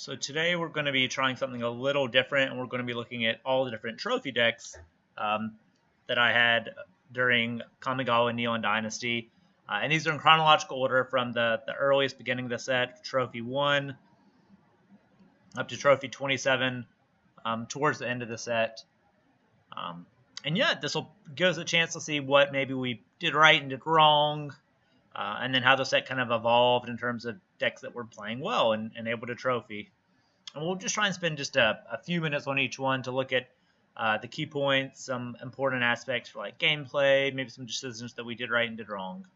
So today we're going to be trying something a little different, and we're going to be looking at all the different trophy decks that I had during Kamigawa NEO Dynasty. And these are in chronological order from the earliest beginning of the set, Trophy 1, up to Trophy 27, towards the end of the set. And yeah, this will give us a chance to see what maybe we did right and did wrong, and then how the set kind of evolved in terms of decks that were playing well and able to trophy. And we'll just try and spend just a few minutes on each one to look at the key points, some important aspects for like gameplay, maybe some decisions that we did right and did wrong.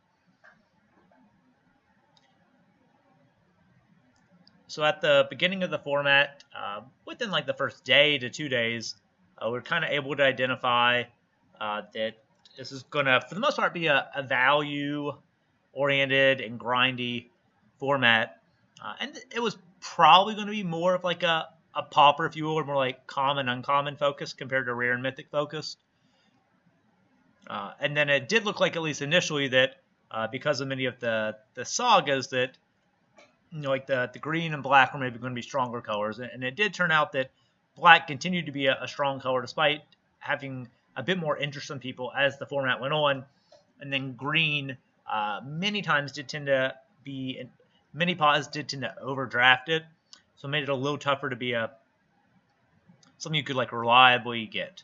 So at the beginning of the format, within like the first day to 2 days, we're kind of able to identify that this is going to, for the most part, be a value-oriented and grindy format. And it was probably going to be more of like a pauper, if you will, or more like common, uncommon focus compared to rare and mythic focus. And then it did look like, at least initially, that because of many of the sagas, that like the green and black were maybe going to be stronger colors. And it did turn out that black continued to be a strong color despite having a bit more interest in people as the format went on. And then green many times did tend to be, many pods did tend to overdraft it. So it made it a little tougher to be something you could like reliably get.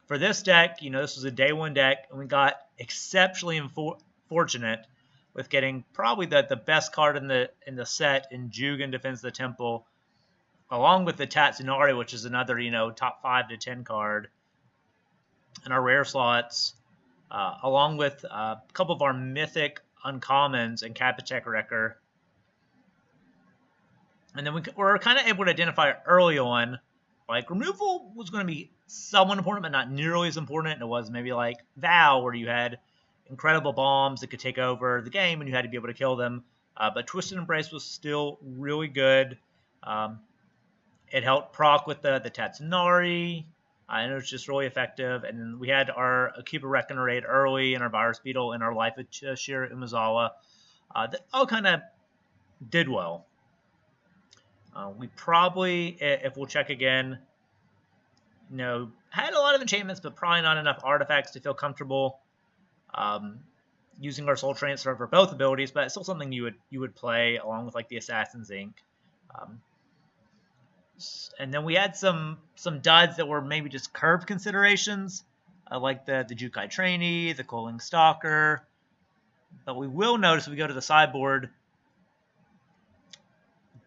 For this deck, this was a day one deck, and we got exceptionally fortunate with getting probably the best card in the set in Jugan Defends the Temple, along with the Tatsunari, which is another top 5 to 10 card in our rare slots, along with a couple of our mythic uncommons and Kapitech Wrecker. And then we were kind of able to identify early on, like removal was going to be somewhat important, but not nearly as important. And it was maybe like Vow, where you had incredible bombs that could take over the game and you had to be able to kill them. But Twisted Embrace was still really good. It helped proc with the Tatsunari, and it was just really effective. And then we had our Akiba Reckoner raid early, and our Virus Beetle, and our Life of Shira Umezawa. That all kind of did well. We probably, if we'll check again, had a lot of enchantments, but probably not enough artifacts to feel comfortable using our Soul Transfer for both abilities. But it's still something you would play along with like the Assassin's Ink. And then we had some duds that were maybe just curve considerations, like the Jukai Trainee, the Coaling Stalker. But we will notice if we go to the sideboard,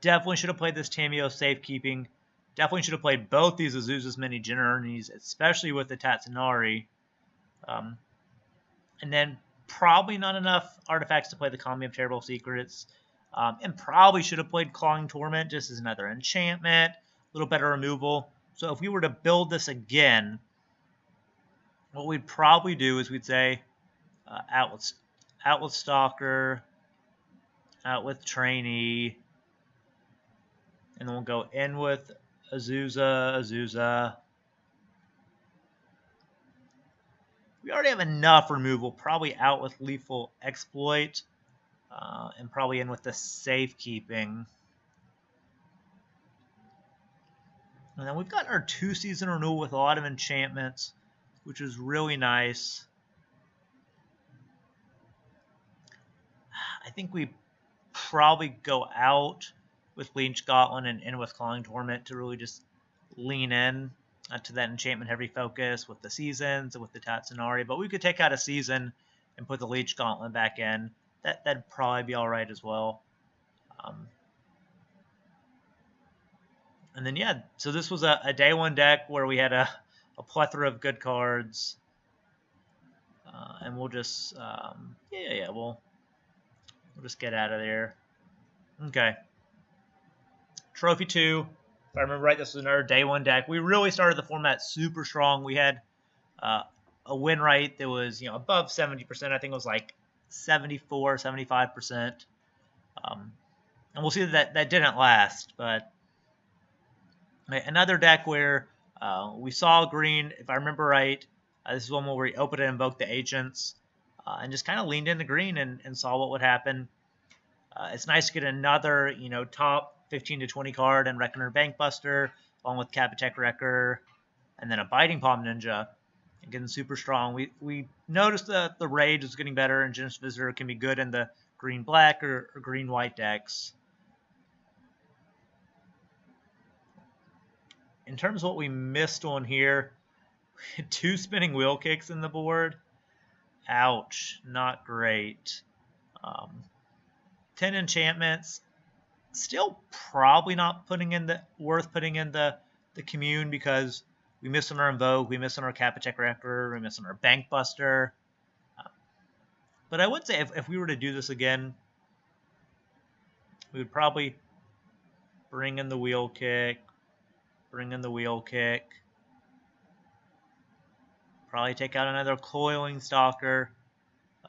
definitely should have played this Tamio Safekeeping. Definitely should have played both these Azusa's Many Journeys, especially with the Tatsunari. And then probably not enough artifacts to play the Kami of Terrible Secrets. And probably should have played Clawing Torment just as another enchantment. A little better removal. So if we were to build this again, what we'd probably do is we'd say out with Stalker, out with Trainee, and then we'll go in with Azusa. We already have enough removal, probably out with Lethal Exploit, and probably in with the Safekeeping. And then we've got our 2-season renewal with a lot of enchantments, which is really nice. I think we probably go out with Lean Scotland and in with Clawing Torment to really just lean in to that enchantment-heavy focus with the seasons and with the Tatsunari. But we could take out a season and put the Leech Gauntlet back in. That'd probably be all right as well. And then, yeah, so this was a day one deck where we had a plethora of good cards. And we'll just, we'll just get out of there. Okay. Trophy 2. If I remember right, this was another day one deck. We really started the format super strong. We had a win rate that was, above 70%. I think it was like 74, 75%. And we'll see that didn't last. But another deck where we saw green, if I remember right, this is one where we opened and invoked the Agents and just kind of leaned into green and saw what would happen. It's nice to get another, top 15 to 20 card and Reckoner Bankbuster, along with Capitech Wrecker, and then a Biting Palm Ninja. Again, super strong. We noticed that the Rage is getting better, and Generous Visitor can be good in the green-black or green-white decks. In terms of what we missed on here, we had 2 spinning wheel kicks in the board. Ouch, not great. 10 enchantments. Still probably not worth putting in the commune, because we missed on our Invoke, we missed on our Capitech Wrecker, we missed on our Bankbuster. But I would say if we were to do this again, we would probably bring in the wheel kick, probably take out another Coiling Stalker.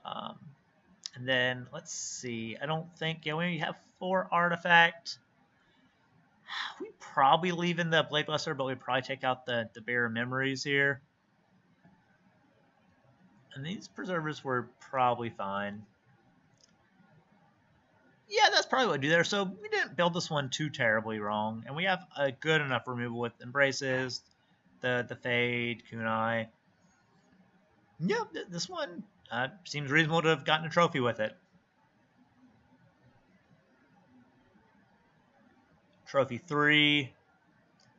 And then, let's see, I don't think, we have 4 artifact. We probably leave in the Blade Buster, but we probably take out the Bear of Memories here. And these preservers were probably fine. Yeah, that's probably what we do there. So we didn't build this one too terribly wrong. And we have a good enough removal with Embraces, the Fade, Kunai. Yeah, this one seems reasonable to have gotten a trophy with it. Trophy 3.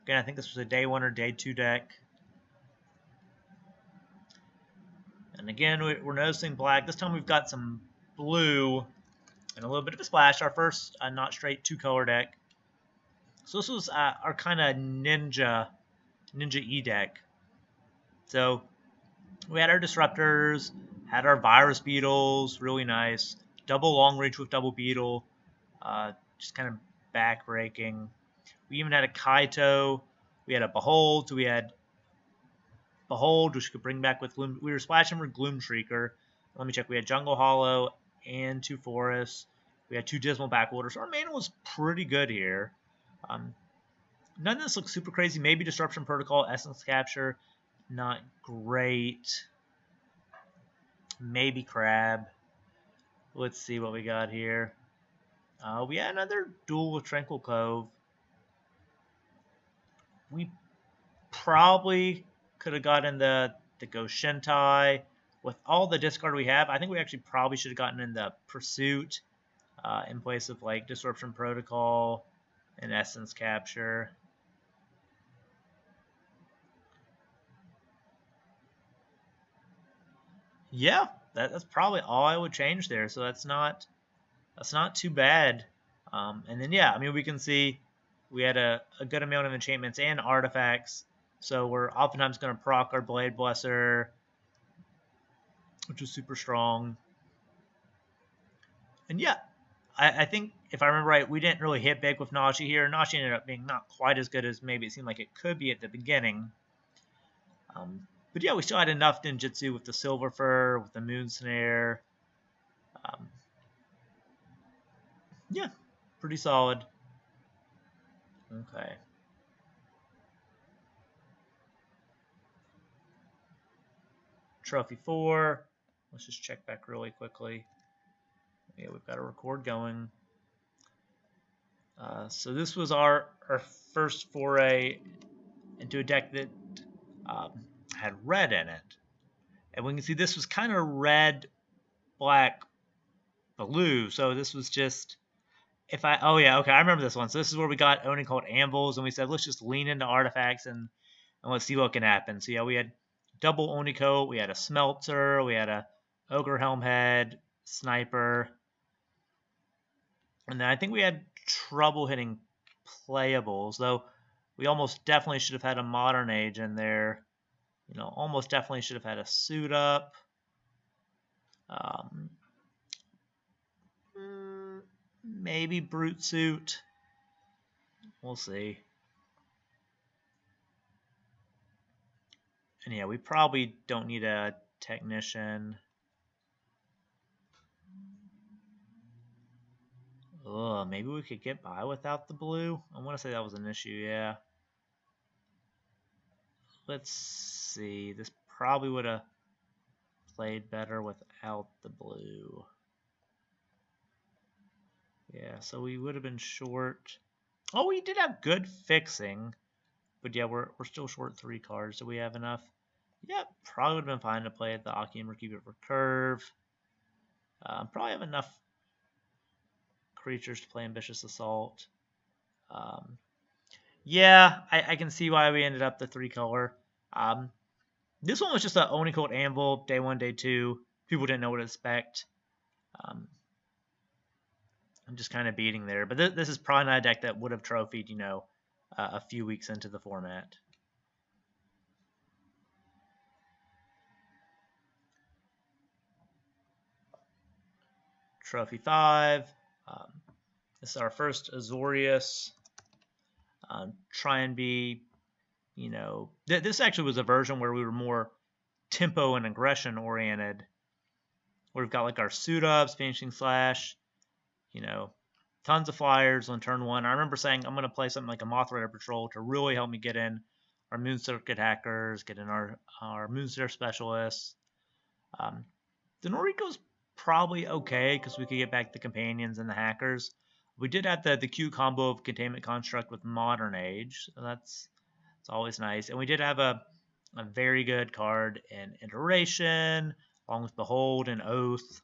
Again, I think this was a day 1 or day 2 deck. And again, we're noticing black. This time we've got some blue and a little bit of a splash. Our first not straight 2-color deck. So this was our kind of Ninja E deck. So we had our Disruptors, had our Virus Beetles, really nice. Double Long Reach with Double Beetle, just kind of back-breaking. We even had a Kaito. We had a Behold. So we had Behold, which could bring back with Gloom. We were splashing for Gloom Shrieker. Let me check. We had Jungle Hollow and 2 Forests. We had 2 Dismal Backwaters. So our mana was pretty good here. None of this looks super crazy. Maybe Disruption Protocol, Essence Capture, not great. Maybe Crab. Let's see what we got here. We had another duel with Tranquil Cove. We probably could have gotten the Ghost Shentai. With all the discard we have, I think we actually probably should have gotten in the Pursuit in place of like Disruption Protocol and Essence Capture. Yeah, that's probably all I would change there. So that's not too bad. And then yeah, I mean, we can see we had a good amount of enchantments and artifacts. So we're oftentimes going to proc our Blade Blesser, which is super strong. And yeah, I think if I remember right, we didn't really hit big with Nashi here. Nashi ended up being not quite as good as maybe it seemed like it could be at the beginning. But yeah, we still had enough Ninjutsu with the Silver Fur, with the Moon Snare. Yeah, pretty solid. Okay. Trophy 4. Let's just check back really quickly. Yeah, we've got a record going. So this was our first foray into a deck that had red in it. And we can see this was kind of red, black, blue. So this was just, oh yeah, okay, I remember this one. So this is where we got Oni called Anvils, and we said, let's just lean into artifacts and let's see what can happen. So yeah, we had double Oni coat, we had a Smelter, we had a Ogre Helmhead, Sniper, and then I think we had trouble hitting playables, though we almost definitely should have had a Modern Age in there. You know, almost definitely should have had a Suit Up. Maybe Brute Suit. We'll see. And yeah, we probably don't need a Technician. Maybe we could get by without the blue. I want to say that was an issue, yeah. Let's see. This probably would have played better without the blue. Yeah, so we would have been short Oh, we did have good fixing. But yeah, we're still short 3 cards. Do we have enough? Yeah, probably would have been fine to play the Aki and keep it for curve. Probably have enough creatures to play Ambitious Assault. Yeah, I can see why we ended up the 3 color. This one was just a Oni Cult Anvil, day 1, day 2. People didn't know what to expect. I'm just kind of beating there. But this is probably not a deck that would have trophied, a few weeks into the format. Trophy 5. This is our first Azorius. Try and be, this actually was a version where we were more tempo and aggression oriented. Where we've got like our suit ups, finishing slash, tons of flyers on turn 1. I remember saying I'm going to play something like a Moth Rider Patrol to really help me get in our Moon Circuit hackers, get in our Moonster specialists. The Noriko's probably okay because we could get back the companions and the hackers. We did have the Q combo of Containment Construct with Modern Age, so that's always nice. And we did have a very good card in Iteration, along with Behold and Oath.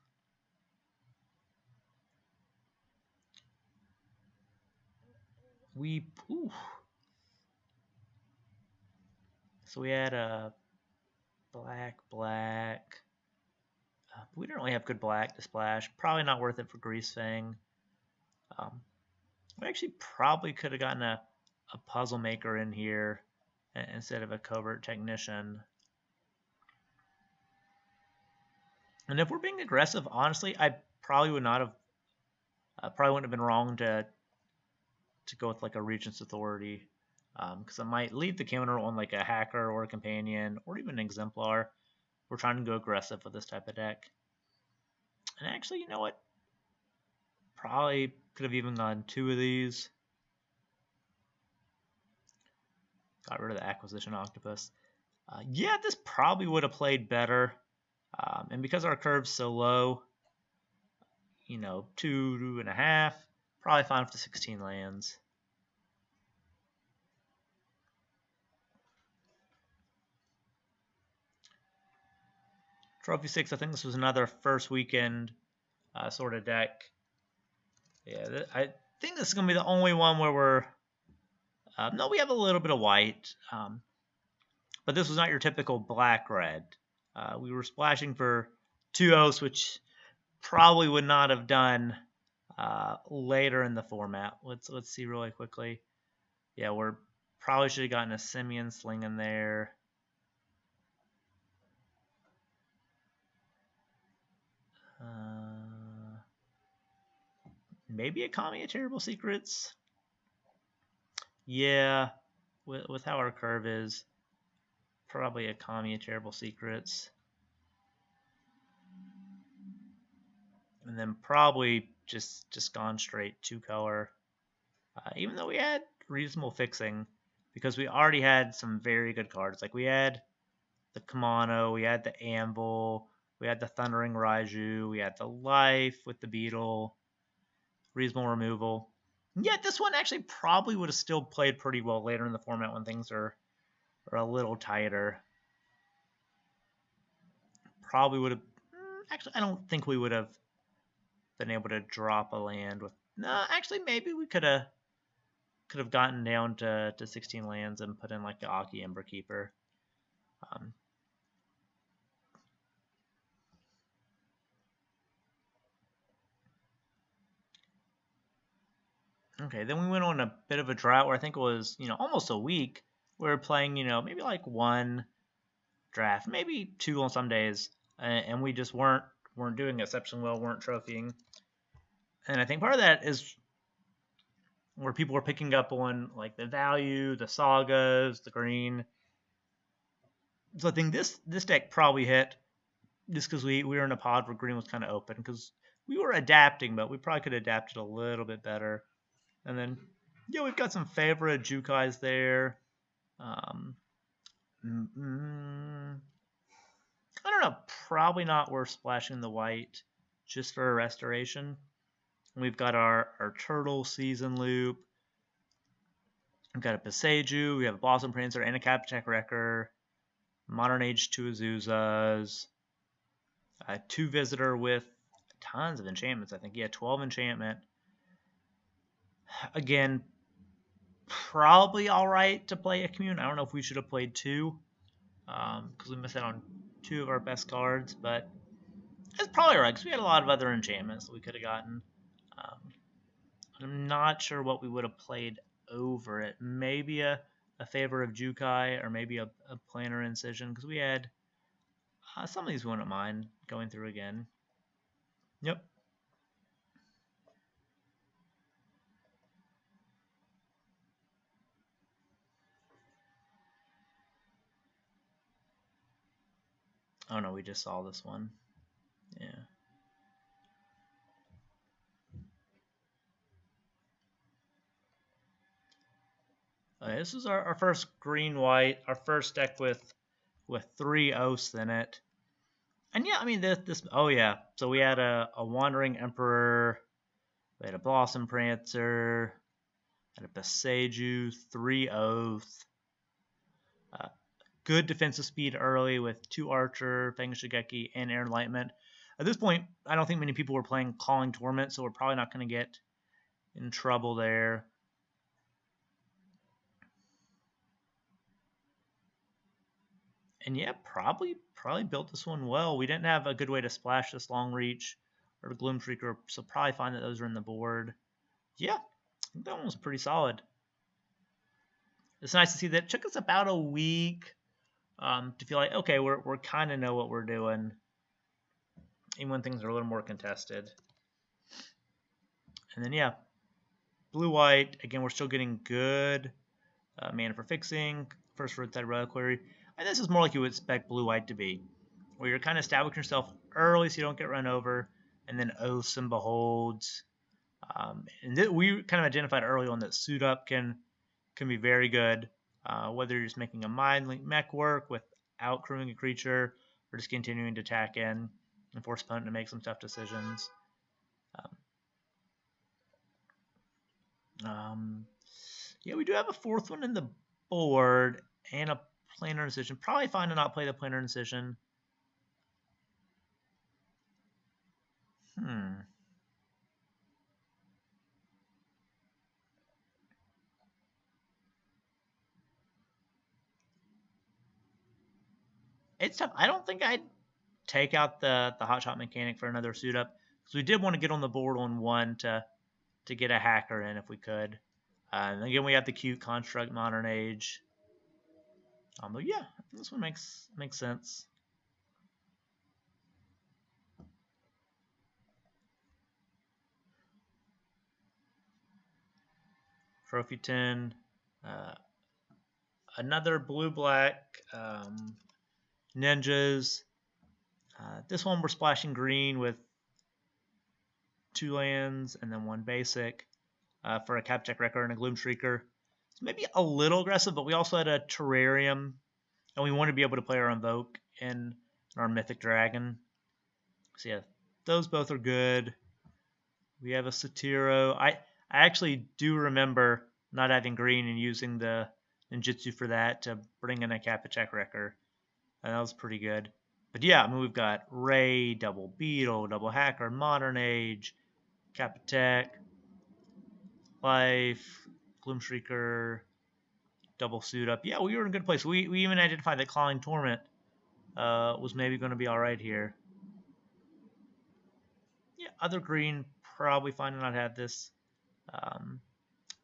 So we had a black. We didn't really have good black to splash. Probably not worth it for Greasefang. We actually probably could have gotten a puzzle maker in here instead of a covert technician. And if we're being aggressive, honestly, I probably would not have. Probably wouldn't have been wrong to go with like a Regent's Authority, because I might leave the counter on like a hacker or a companion or even an exemplar. We're trying to go aggressive with this type of deck. And actually, you know what? Probably could have even gone 2 of these. Got rid of the Acquisition Octopus. Yeah, this probably would have played better. And because our curve's so low, 2.5, probably fine for the 16 lands. Trophy 6, I think this was another first weekend sort of deck. Yeah, I think this is going to be the only one where we're... no, we have a little bit of white. But this was not your typical black-red. We were splashing for 2 oaths, which probably would not have done later in the format. Let's see really quickly. Yeah, we're probably should have gotten a Simeon Sling in there. Maybe a Kami of Terrible Secrets. Yeah, with how our curve is, probably a Kami of Terrible Secrets. And then probably just gone straight 2 color. Even though we had reasonable fixing, because we already had some very good cards. Like we had the Kamano, we had the Anvil, we had the Thundering Raiju, we had the Life with the Beetle, reasonable removal. Yeah, this one actually probably would have still played pretty well later in the format when things are a little tighter. Probably would have... Actually, I don't think we would have been able to drop a land with... No, actually, maybe we could have gotten down to 16 lands and put in like the Aki Ember Keeper. Okay, then we went on a bit of a drought where I think it was, almost a week. We were playing, maybe like 1 draft, maybe 2 on some days, and we just weren't doing exceptionally well, weren't trophying. And I think part of that is where people were picking up on like the value, the sagas, the green. So I think this deck probably hit just because we were in a pod where green was kind of open, because we were adapting, but we probably could have adapted a little bit better. And then, yeah, we've got some favorite Jukais there. I don't know. Probably not worth splashing the white just for a restoration. We've got our turtle season loop. We've got a Paseju, we have a Blossom Prancer, and a Captech Wrecker. Modern Age 2 Azuzas. 2 Visitor with tons of enchantments, I think. Yeah, 12 enchantment. Again, probably alright to play a Commune. I don't know if we should have played 2, because we missed out on 2 of our best cards, but it's probably alright, because we had a lot of other enchantments that we could have gotten. I'm not sure what we would have played over it. Maybe a Favor of Jukai, or maybe a Planar Incision, because we had some of these we wouldn't mind going through again. Yep. Oh no, we just saw this one. Yeah. This is our first green-white, our first deck with 3 oaths in it. And yeah, I mean this oh yeah. So we had a Wandering Emperor, we had a Blossom Prancer, had a Paseju, 3 oath. Good defensive speed early with 2 Archer, Fang Shigeki, and Air Enlightenment. At this point, I don't think many people were playing Calling Torment, so we're probably not going to get in trouble there. And yeah, probably built this one well. We didn't have a good way to splash this Long Reach or Gloom Shrieker, so probably find that those are in the board. Yeah, I think that one was pretty solid. It's nice to see that it took us about a week to feel like, okay, we're kind of know what we're doing, even when things are a little more contested. And then yeah, blue-white, again, we're still getting good mana for fixing, first Roadside Reliquary. And this is more like you would expect blue-white to be, where you're kind of establishing yourself early so you don't get run over, and then Oaths and Beholds. We kind of identified early on that Suit Up can be very good, whether you're just making a Mind Link mech work without crewing a creature, or just continuing to attack in and force opponent to make some tough decisions. Yeah, we do have a 4th one in the board, and a Planar Incision. Probably fine to not play the Planar Incision. It's tough. I don't think I'd take out the Hotshot mechanic for another Suit Up, because we did want to get on the board on 1 to get a hacker in if we could. And again, we have the cute Construct Modern Age. But yeah, I think this one makes sense. Trophy 10. Another blue-black ninjas. This one we're splashing green with 2 lands and then 1 basic for a Captech Wrecker and a Gloom Shrieker. It's maybe a little aggressive, but we also had a Terrarium, and we want to be able to play our Invoke in our Mythic Dragon. So yeah, those both are good. We have a Satiro. I actually do remember not having green and using the ninjutsu for that to bring in a Captech Wrecker. And that was pretty good. But yeah, I mean, we've got Ray, Double Beetle, Double Hacker, Modern Age, Captech, Life, Gloom Shrieker, Double Suit Up. Yeah, we were in a good place. We even identified that Clawing Torment was maybe going to be alright here. Yeah, other green, probably fine to not have this.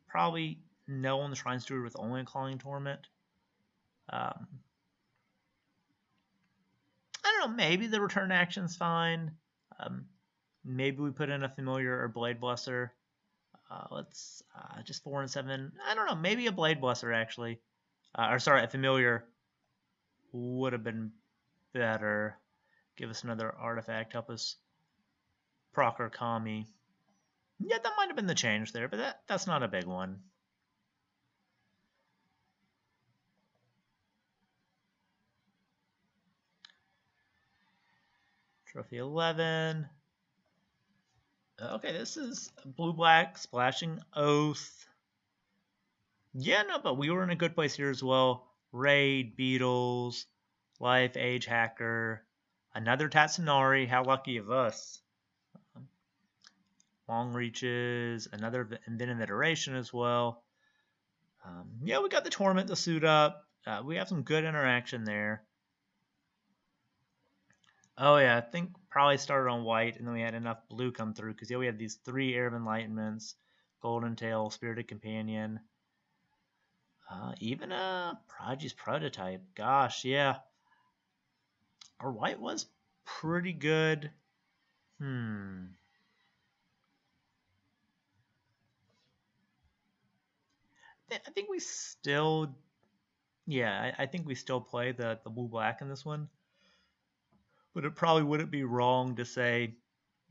Probably no on the Shrine Steward with only a Clawing Torment. I don't know, maybe the return action's fine. Maybe we put in a Familiar or Blade Blesser. Let's just 4 and 7. I don't know, maybe a Blade Blesser actually. Or sorry, a Familiar would have been better. Give us another artifact, help us proc our Kami. Yeah, that might have been the change there, but that's not a big one. Trophy 11. Okay, this is blue-black, Splashing Oath. Yeah, no, but we were in a good place here as well. Raid, Beatles, Life, Age Hacker, another Tatsunari. How lucky of us. Long Reaches, another Inventive Iteration as well. Yeah, we got the tournament to suit up. We have some good interaction there. Oh yeah, I think probably started on white, and then we had enough blue come through because yeah, we had these 3 Air of Enlightenments, Golden Tail, Spirited Companion, even a Prodigy's Prototype. Gosh, yeah, our white was pretty good. I think we still, yeah, I think we still play the blue black in this one, but it probably wouldn't be wrong to say,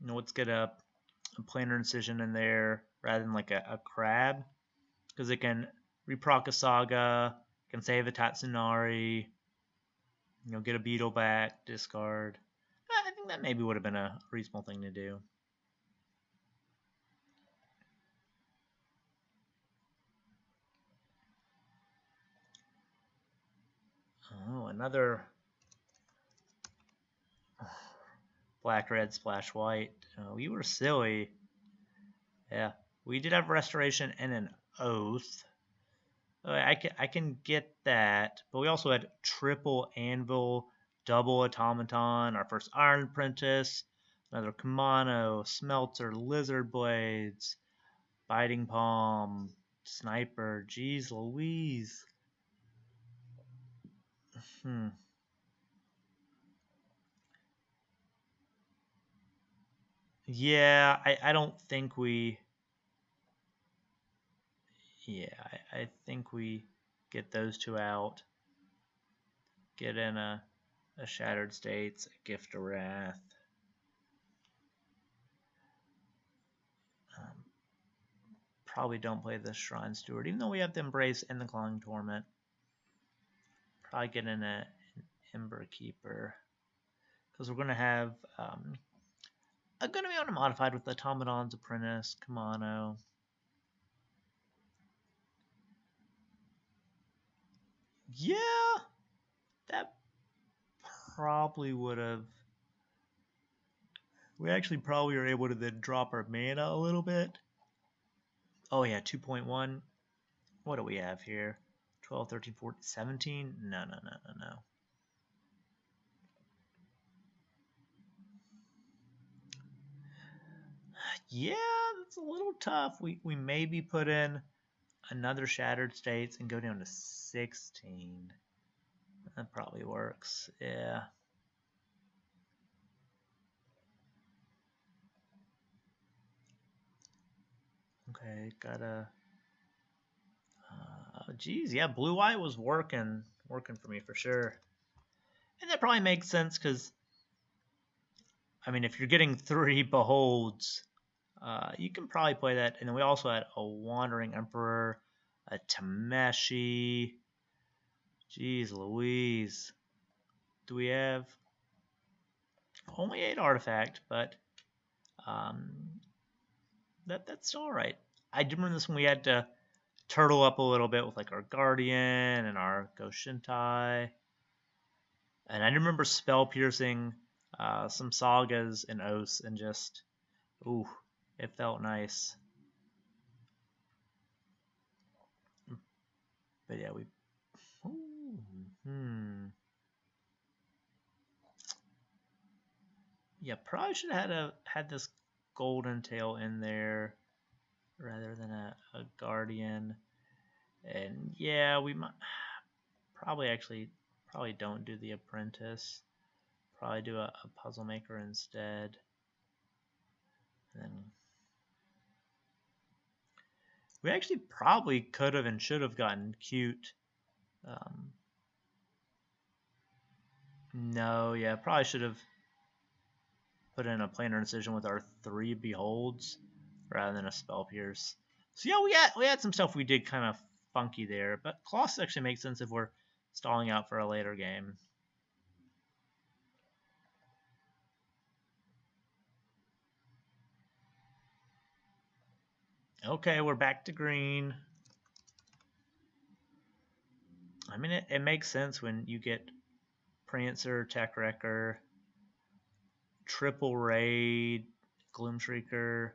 let's get a planar incision in there rather than like a crab, because it can reproc a saga, can save a Tatsunari, get a beetle back, discard. I think that maybe would have been a reasonable thing to do. Oh, another black, red, splash, white. Oh, we were silly. Yeah, we did have restoration and an oath. I can get that, but we also had triple anvil, double automaton, our first iron apprentice, another Kamano, smelter, lizard blades, biting palm, sniper. Jeez Louise. Hmm. Yeah, I don't think we. Yeah, I think we get those 2 out. Get in a Shattered States, a Gift of Wrath. Um, Probably don't play the Shrine Steward, even though we have the Embrace and the Clawing Torment. Probably get in an Ember Keeper, because we're going to have I'm going to be on a modified with Automaton's Apprentice, Kamano. Yeah, that probably would have. We actually probably are able to then drop our mana a little bit. Oh yeah, 2.1. What do we have here? 12, 13, 14, 17? No. Yeah, that's a little tough. We maybe put in another Shattered States and go down to 16. That probably works. Yeah. Okay, gotta. Geez, yeah, blue eye was working for me for sure, and that probably makes sense because I mean, if you're getting 3 beholds, you can probably play that. And then we also had a Wandering Emperor, a Tameshi. Jeez Louise, do we have only 8 artifact, but um, that's all right. I do remember this when we had to turtle up a little bit with like our Guardian and our Goshintai. And I remember spell piercing some sagas and oaths and just, ooh, it felt nice. But yeah, we. Ooh, Yeah, probably should have had this golden tail in there rather than a guardian. And yeah, we might probably don't do the apprentice. Probably do a puzzle maker instead. And then we actually probably could have and should have gotten cute. No, yeah, probably should have put in a planar incision with our 3 beholds rather than a spell pierce. So yeah, we had some stuff we did kind of funky there, but Colossus actually makes sense if we're stalling out for a later game. Okay, we're back to green. I mean, it makes sense when you get Prancer, Tech Wrecker, Triple Raid, Gloomshrieker.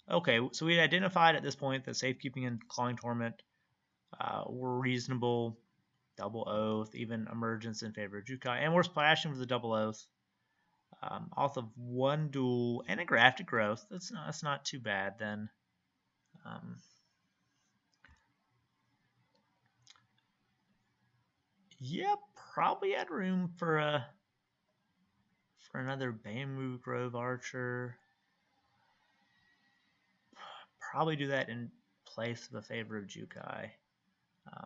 Okay, so we identified at this point that Safekeeping and Clawing Torment were reasonable. Double Oath, even Emergence in favor of Jukai, and we're splashing for the Double Oath. Off of one duel and a Grafted Growth. That's not too bad then. Yeah, probably had room for another Bamboo Grove Archer. Probably do that in place of a favor of Jukai.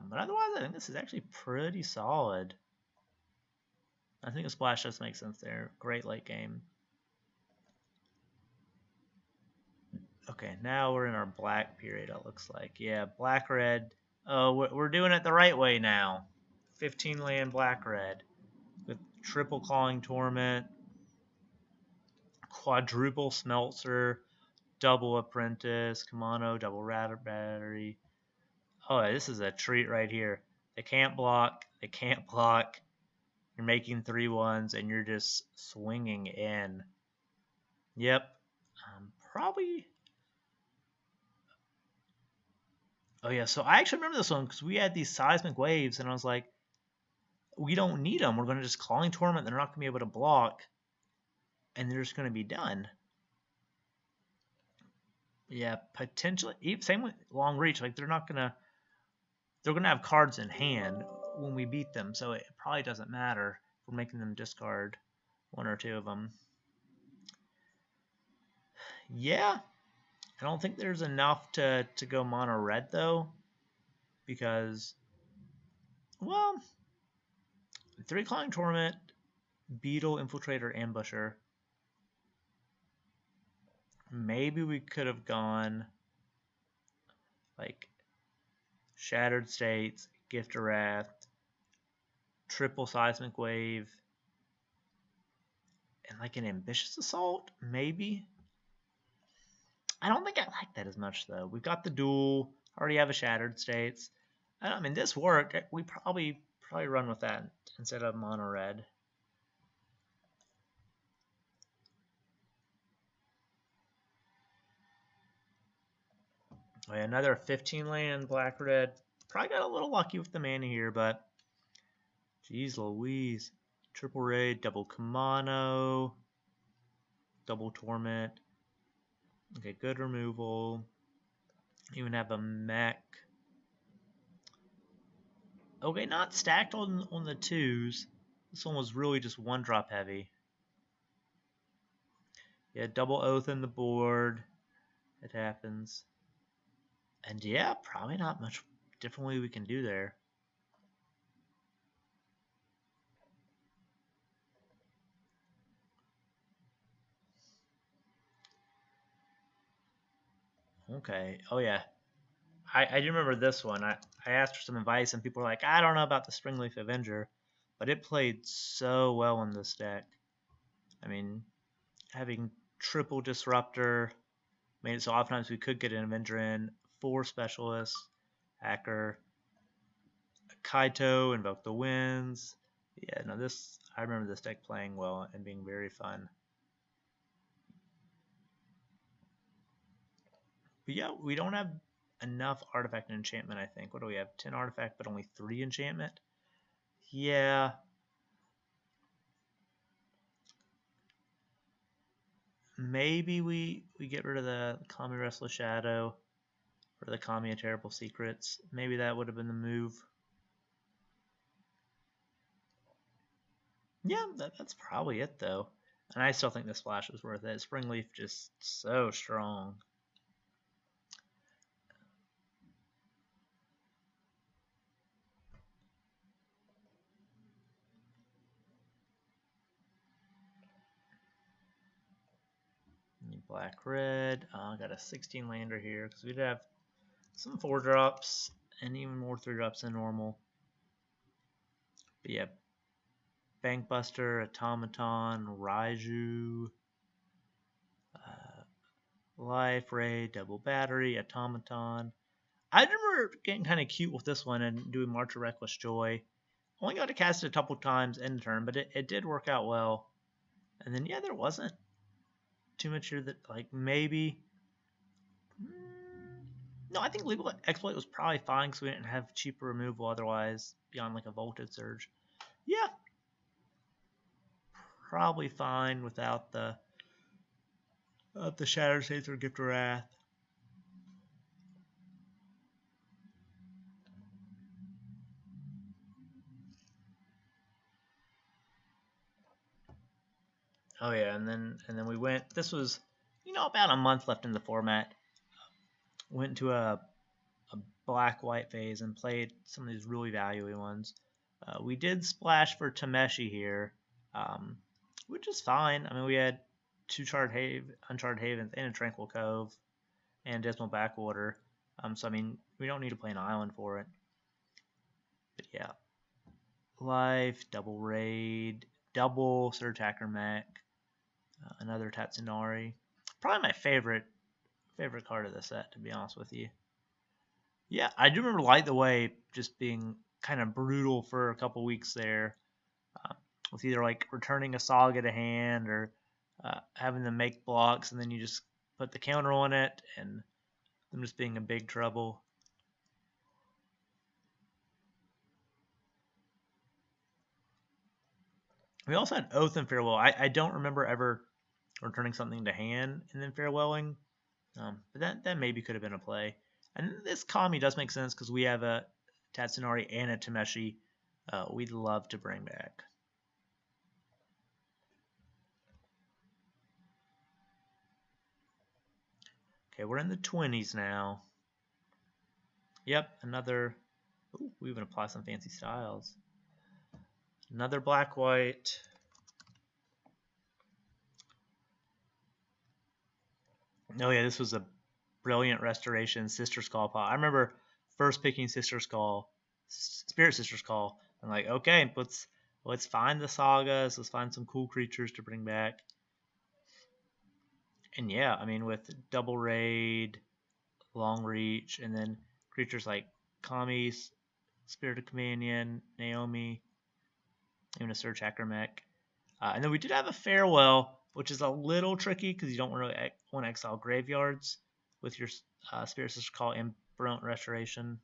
But otherwise, I think this is actually pretty solid. I think a splash does make sense there. Great late game. Okay, now we're in our black period, it looks like. Yeah, black-red. Oh, we're doing it the right way now. 15 land black-red with triple Clawing Torment, quadruple Smeltzer, double Apprentice, Kimono, double Rabbit Battery. Oh, this is a treat right here. They can't block. They can't block. You're making 3/1s, and you're just swinging in. Yep. Probably. Oh, yeah. So I actually remember this one because we had these seismic waves, and I was like, we don't need them. We're going to just Clawing Torment. They're not going to be able to block, and they're just going to be done. Yeah, potentially. Same with Long Reach. Like, they're going to have cards in hand when we beat them, so it probably doesn't matter if we're making them discard one or two of them. Yeah, I don't think there's enough to go mono red though, because, well, 3 Clawing Torment, Beetle, Infiltrator, Ambusher. Maybe we could have gone like Shattered States, Gift of Wrath, triple Seismic Wave, and like an Ambitious Assault, maybe. I don't think I like that as much though. We've got the duel, already have a Shattered States. I mean, this worked. We probably run with that instead of mono red. Okay, another 15 land black red. Probably got a little lucky with the mana here, but geez Louise. Triple raid, double Kimono, double Torment. Okay, good removal. Even have a mech. Okay, not stacked on the 2s. This one was really just 1-drop heavy. Yeah, double Oath in the board. It happens. And yeah, probably not much differently we can do there. Okay. Oh yeah. I do remember this one. I asked for some advice and people were like, I don't know about the Springleaf Avenger, but it played so well in this deck. I mean, having triple Disruptor made it so oftentimes we could get an Avenger in, 4 specialists, Hacker, Kaito, Invoke the Winds. Yeah, no, I remember this deck playing well and being very fun. But yeah, we don't have enough artifact and enchantment, I think. What do we have? 10 artifact, but only 3 enchantment? Yeah. Maybe we get rid of the Kami Restless Shadow or the Kami of Terrible Secrets. Maybe that would have been the move. Yeah, that's probably it, though. And I still think the splash was worth it. Springleaf just so strong. Black red. I got a 16 lander here because we'd have some 4-drops and even more 3-drops than normal. But yeah, Bankbuster, Automaton, Raiju, Life Ray, Double Battery, Automaton. I remember getting kind of cute with this one and doing March of Reckless Joy. Only got to cast it a couple times in turn, but it did work out well. And then, yeah, there wasn't too much here that, like, maybe. No, I think Lethal Exploit was probably fine because we didn't have cheaper removal otherwise beyond, like, a Voltage Surge. Yeah. Probably fine without the Shattered States or Gift of Wrath. Oh yeah, and then we went. This was, about a month left in the format. Went into a black-white phase and played some of these really valuable ones. We did splash for Tameshi here, which is fine. I mean, we had 2 Uncharted Havens and a Tranquil Cove and Dismal Backwater. So, I mean, we don't need to play an island for it. But yeah. Life, double raid, double Surge Hacker Mech, another Tatsunari. Probably my favorite card of the set, to be honest with you. Yeah, I do remember Light the Way just being kind of brutal for a couple weeks there, with either like returning a Saga to hand or having them make blocks, and then you just put the counter on it, and them just being in big trouble. We also had Oath and Farewell. I don't remember ever returning something to hand and then farewelling, but that maybe could have been a play. And this Kami does make sense because we have a Tatsunari and a Tameshi we'd love to bring back. Okay, we're in the 20s now. Yep, another. Ooh, we even apply some fancy styles. Another black-white. Oh yeah, this was a brilliant restoration. Sister Skull Pot. I remember first picking Sister Skull, Spirit Sister Skull. I'm like, okay, let's find the sagas. Let's find some cool creatures to bring back. And yeah, I mean, with double raid, long reach, and then creatures like Kami, Spirit of Companion, Naomi, even a Surge Hacker Mech. And then we did have a Farewell, which is a little tricky because you don't really want to exile graveyards with your Spirit Sister Call and Brilliant Restoration.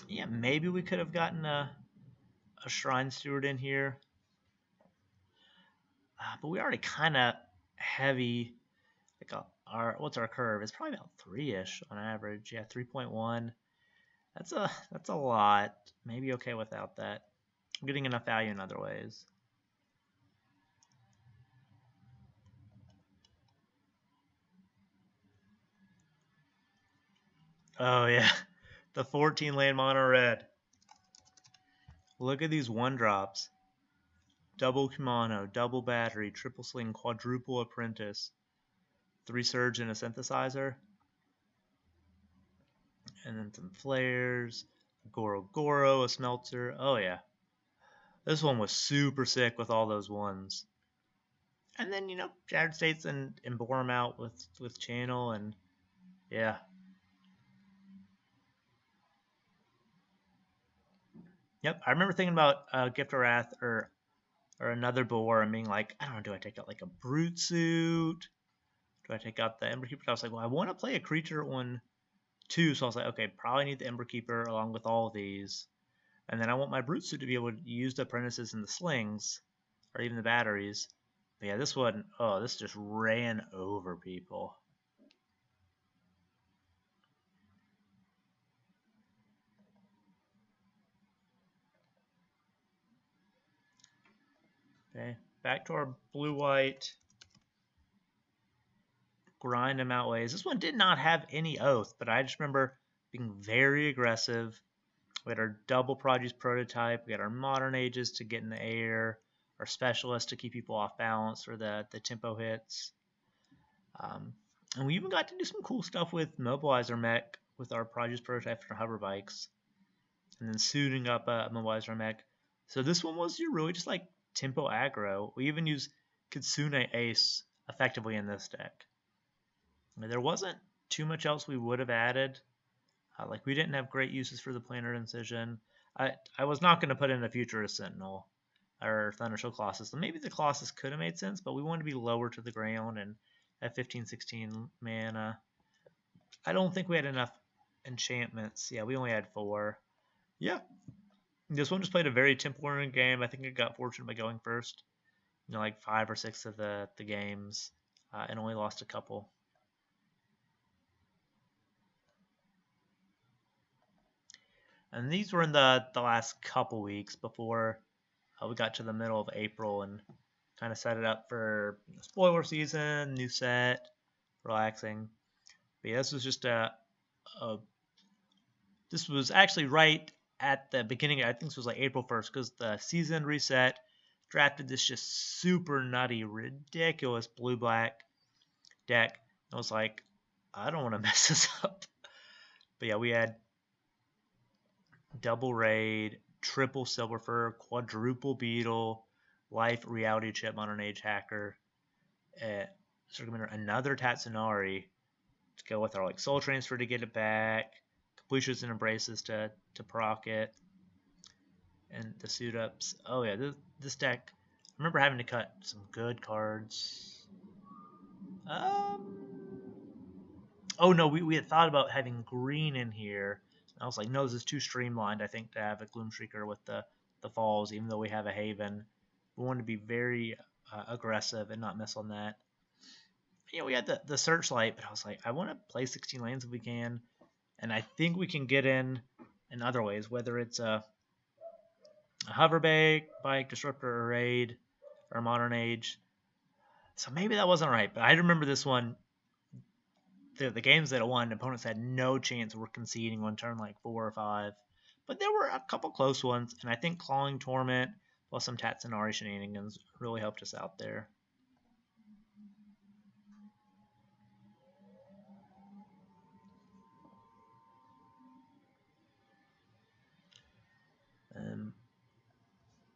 Yeah, maybe we could have gotten a Shrine Steward in here. But we already kind of heavy. Like what's our curve? It's probably about 3-ish on average. Yeah, 3.1. That's a lot. Maybe okay without that. I'm getting enough value in other ways. Oh yeah, the 14 land mono red. Look at these 1-drops. Double Kimono, double battery, triple sling, quadruple apprentice, 3 surge and a synthesizer. And then some flares, Goro, a smelter. Oh yeah. This one was super sick with all those ones. And then, Shattered States and bore them out with Channel, and yeah. Yep, I remember thinking about Gift of Wrath or another Boar and being like, I don't know, do I take out like a Brute Suit? Do I take out the Ember Keeper? I was like, well, I want to play a creature on 2, so I was like, okay, probably need the Ember Keeper along with all of these. And then I want my Brute Suit to be able to use the Apprentices and the Slings, or even the Batteries. But yeah, this one, this just ran over people. Okay, back to our blue-white. Grind them out ways. This one did not have any Oath, but I just remember being very aggressive. We had our double produce prototype. We had our modern ages to get in the air. Our specialist to keep people off balance for the tempo hits. And we even got to do some cool stuff with Mobilizer Mech with our produce prototype for hover bikes. And then suiting up a Mobilizer Mech. So this one was really just like tempo aggro. We even used Kitsune Ace effectively in this deck. I mean, there wasn't too much else we would have added. Like we didn't have great uses for the Planar Incision. I was not going to put in a Futurist Sentinel or Thunderstone Colossus. So maybe the Colossus could have made sense, but we wanted to be lower to the ground and at 15-16 mana. I don't think we had enough enchantments. Yeah, we only had 4. Yeah, this one just played a very temporary game. I think it got fortunate by going first. Like 5 or 6 of the games, and only lost a couple. And these were in the last couple weeks before we got to the middle of April and kind of set it up for spoiler season, new set, relaxing. But yeah, this was just this was actually right at the beginning. I think this was like April 1st because the season reset, drafted this just super nutty, ridiculous blue-black deck. I was like, I don't want to mess this up. But yeah, we had double raid, triple silver fur, quadruple beetle, life reality chip, modern age hacker, another Tatsunari to go with our like soul transfer to get it back, completions and embraces to proc it, and the suit ups. Oh yeah, this deck. I remember having to cut some good cards. Oh no, we had thought about having green in here. I was like, no, this is too streamlined, I think, to have a Gloomshrieker with the falls, even though we have a Haven. We want to be very aggressive and not miss on that. We had the Searchlight, but I was like, I want to play 16 lanes if we can. And I think we can get in other ways, whether it's a hover bike, disruptor, or raid, or modern age. So maybe that wasn't right, but I remember this one. The games that it won, opponents had no chance of conceding on turn like 4 or 5. But there were a couple close ones, and I think Clawing Torment plus some Tatsunari shenanigans really helped us out there.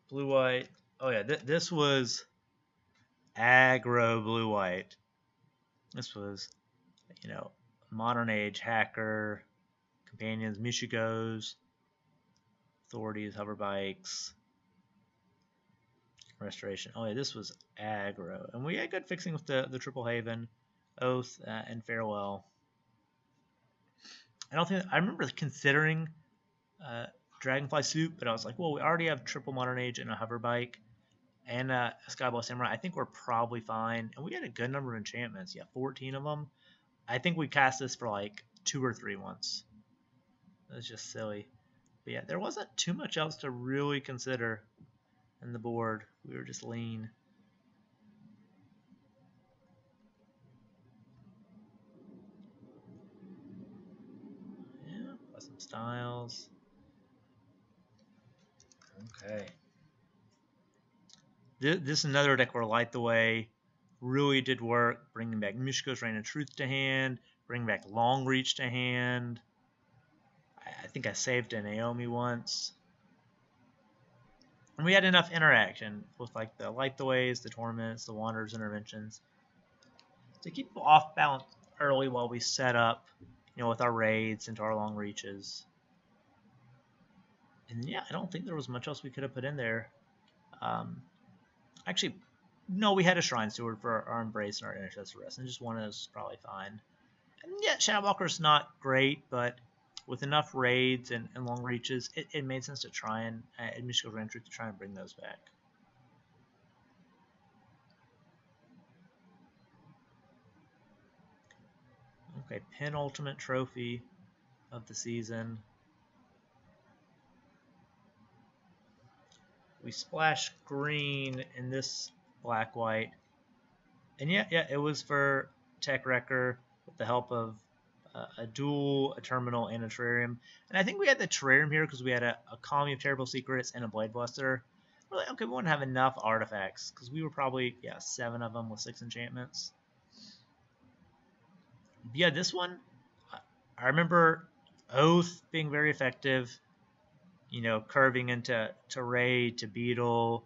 Blue-white. Oh yeah, this was aggro blue-white. This was, modern age hacker, companions, Michigos, authorities, hover bikes, restoration. Oh yeah, this was aggro, and we had good fixing with the triple haven, oath, and farewell. I remember considering Dragonfly suit, but I was like, well, we already have triple modern age and a hover bike and a Skyball Samurai. I think we're probably fine, and we had a good number of enchantments. Yeah, 14 of them. I think we cast this for like 2 or 3 once. It was just silly. But yeah, there wasn't too much else to really consider in the board. We were just lean. Yeah, plus some styles. Okay. This is another deck where Light the Way really did work, bringing back Mishko's Reign of Truth to hand, bringing back Long Reach to hand. I think I saved a Naomi once. And we had enough interaction with like the Light the Ways, the Torments, the Wanderer's Interventions to keep people off balance early while we set up, with our raids into our Long Reaches. And yeah, I don't think there was much else we could have put in there. Actually, no, we had a Shrine Steward for our Embrace and our Intercessor Rest, and just one of those is probably fine. And yeah, Shadowwalker's not great, but with enough raids and long reaches, it made sense to try and Mystical Grand Truth to try and bring those back. Okay, penultimate trophy of the season. We splashed green in this black-white. And yeah, it was for Tech Wrecker with the help of a duel, a terminal, and a terrarium. And I think we had the terrarium here because we had a Colony of Terrible Secrets and a Blade Buster. We're like, okay, we wouldn't have enough artifacts because we were probably, 7 of them with 6 enchantments. But yeah, this one, I remember Oath being very effective. Curving into Raid, to Beetle,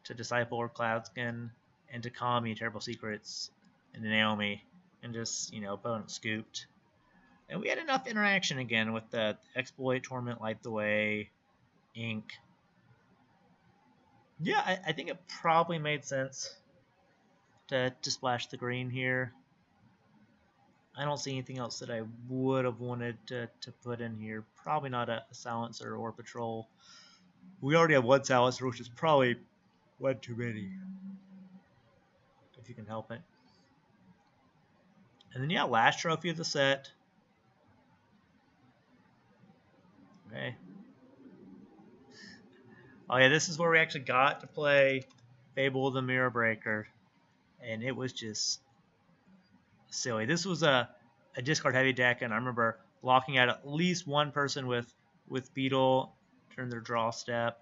to Disciple or Cloudskin, into Kami, Terrible Secrets, into Naomi, and just, opponent scooped. And we had enough interaction again with the Exploit, Torment, Light the Way, Ink. Yeah, I think it probably made sense to splash the green here. I don't see anything else that I would have wanted to put in here. Probably not a silencer or patrol. We already have one silencer, which is probably one too many, if you can help it. And then, yeah, last trophy of the set. Okay. Oh, yeah, this is where we actually got to play Fable of the Mirror Breaker. And it was just silly. This was a discard heavy deck, and I remember locking out at least one person with Beetle during their draw step.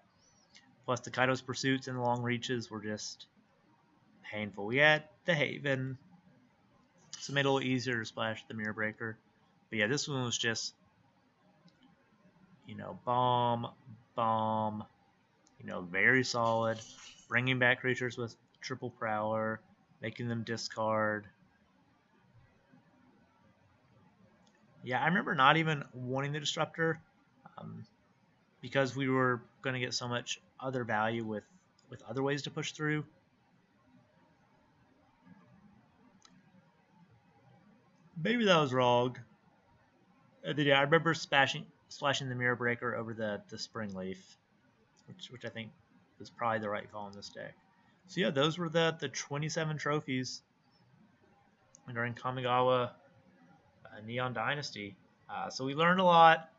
Plus the Kaido's Pursuits and the long reaches were just painful. We had the Haven, so it made it a little easier to splash the Mirror Breaker. But yeah, this one was just, bomb, very solid. Bringing back creatures with triple Prowler, making them discard. Yeah, I remember not even wanting the Disruptor because we were going to get so much other value with other ways to push through. Maybe that was wrong. And then, yeah, I remember splashing the Mirror Breaker over the Spring Leaf, which I think was probably the right call in this deck. So yeah, those were the 27 trophies during Kamigawa Neon Dynasty. So we learned a lot,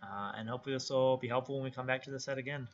and hopefully this will be helpful when we come back to the set again.